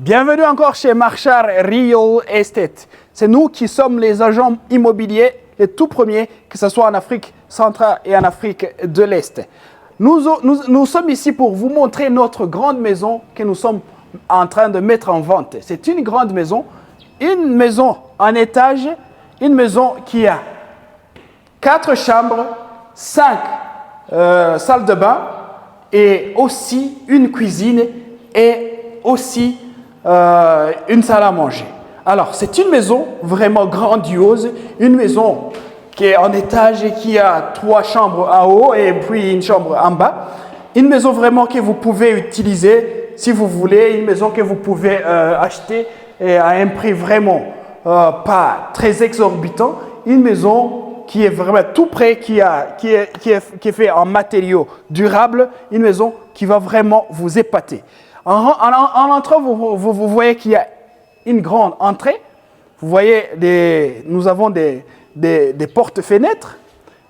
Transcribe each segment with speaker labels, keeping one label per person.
Speaker 1: Bienvenue encore chez Marchar Real Estate. C'est nous qui sommes les agents immobiliers, les tout premiers, que ce soit en Afrique centrale et en Afrique de l'Est. Nous sommes ici pour vous montrer notre grande maison que nous sommes en train de mettre en vente. C'est une grande maison en étage, une maison qui a 4 chambres, 5 salles de bain et aussi une cuisine et aussi une salle à manger. Alors, c'est une maison vraiment grandiose, une maison qui est en étage et qui a 3 chambres en haut et puis une chambre en bas. Une maison vraiment que vous pouvez utiliser si vous voulez, une maison que vous pouvez acheter à un prix vraiment pas très exorbitant. Une maison qui est vraiment tout près, qui est fait en matériaux durables, une maison qui va vraiment vous épater. En entrant, vous voyez qu'il y a une grande entrée. Vous voyez, nous avons des portes-fenêtres.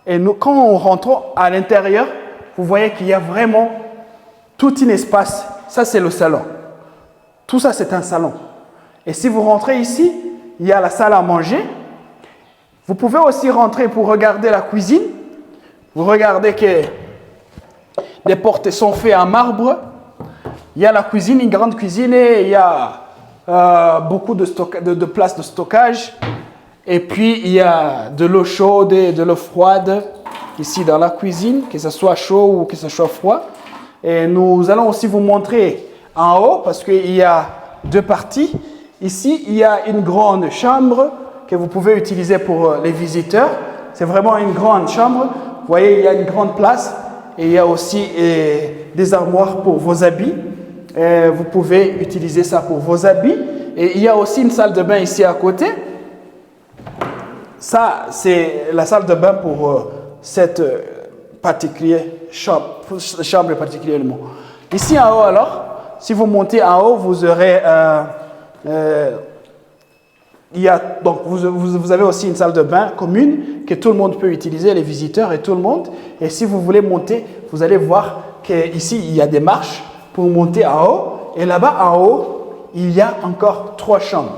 Speaker 1: Et quand on rentre à l'intérieur, vous voyez qu'il y a vraiment tout un espace. Ça, c'est le salon. Tout ça, c'est un salon. Et si vous rentrez ici, il y a la salle à manger. Vous pouvez aussi rentrer pour regarder la cuisine. Vous regardez que les portes sont faites en marbre. Il y a la cuisine, une grande cuisine, et il y a beaucoup de place de stockage. Et puis, il y a de l'eau chaude et de l'eau froide ici dans la cuisine, que ce soit chaud ou que ce soit froid. Et nous allons aussi vous montrer en haut, parce qu'il y a 2 parties. Ici, il y a une grande chambre que vous pouvez utiliser pour les visiteurs. C'est vraiment une grande chambre. Vous voyez, il y a une grande place. Et il y a aussi des armoires pour vos habits. Vous pouvez utiliser ça pour vos habits. Et il y a aussi une salle de bain ici à côté. Ça, c'est la salle de bain pour cette chambre particulièrement. Ici en haut, alors, si vous montez en haut, vous aurez... donc vous avez aussi une salle de bain commune que tout le monde peut utiliser, les visiteurs et tout le monde. Et si vous voulez monter, vous allez voir qu'ici, il y a des marches pour monter en haut. Et là-bas, en haut, il y a encore 3 chambres.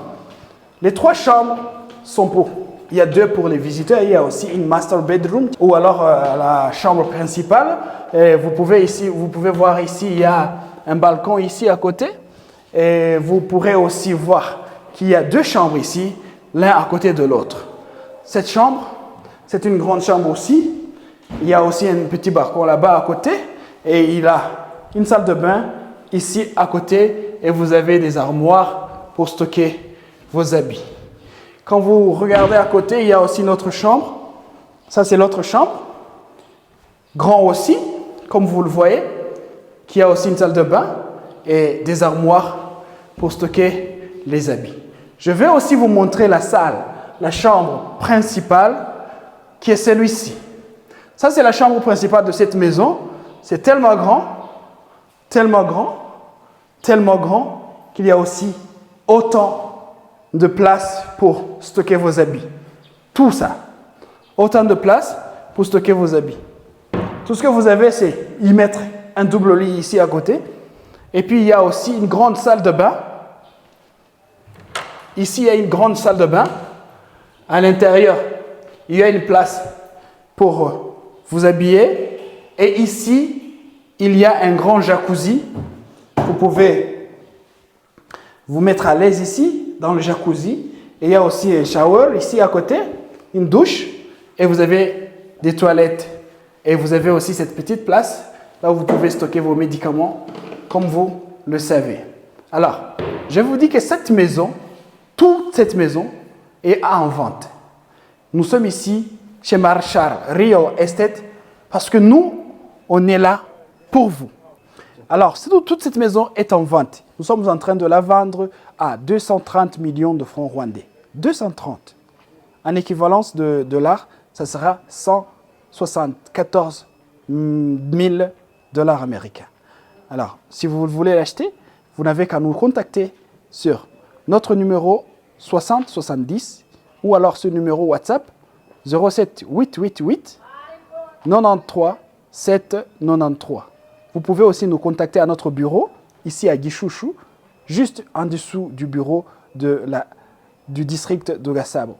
Speaker 1: Les 3 chambres sont pour... Il y a 2 pour les visiteurs. Il y a aussi une master bedroom ou alors la chambre principale. Et vous pouvez voir ici, il y a un balcon ici à côté. Et vous pourrez aussi voir qu'il y a 2 chambres ici, l'un à côté de l'autre. Cette chambre, c'est une grande chambre aussi. Il y a aussi un petit balcon là-bas à côté. Et il a une salle de bain ici à côté. Et vous avez des armoires pour stocker vos habits. Quand vous regardez à côté, il y a aussi notre chambre. Ça, c'est l'autre chambre. Grand aussi, comme vous le voyez. Qui a aussi une salle de bain et des armoires pour stocker les habits. Je vais aussi vous montrer la salle, la chambre principale, qui est celle-ci. Ça, c'est la chambre principale de cette maison. C'est tellement grand, tellement grand, tellement grand, qu'il y a aussi autant de place pour stocker vos habits. Tout ça. Autant de place pour stocker vos habits. Tout ce que vous avez, c'est y mettre un double lit ici à côté. Et puis, il y a aussi une grande salle de bain. Ici, il y a une grande salle de bain. À l'intérieur, il y a une place pour vous habiller. Et ici, il y a un grand jacuzzi. Vous pouvez vous mettre à l'aise ici, dans le jacuzzi. Et il y a aussi un shower ici à côté, une douche. Et vous avez des toilettes. Et vous avez aussi cette petite place, là où vous pouvez stocker vos médicaments, comme vous le savez. Alors, je vous dis que cette maison, toute cette maison est en vente. Nous sommes ici chez Marchar Real Estate parce que nous, on est là pour vous. Alors, toute cette maison est en vente. Nous sommes en train de la vendre à 230 millions de francs rwandais. 230. En équivalence de dollars, ça sera 174 000 dollars américains. Alors, si vous voulez l'acheter, vous n'avez qu'à nous contacter sur notre numéro 6070 ou alors ce numéro WhatsApp 07 888 93 793. Vous pouvez aussi nous contacter à notre bureau, ici à Gishushu, juste en dessous du bureau du district de Gasabo.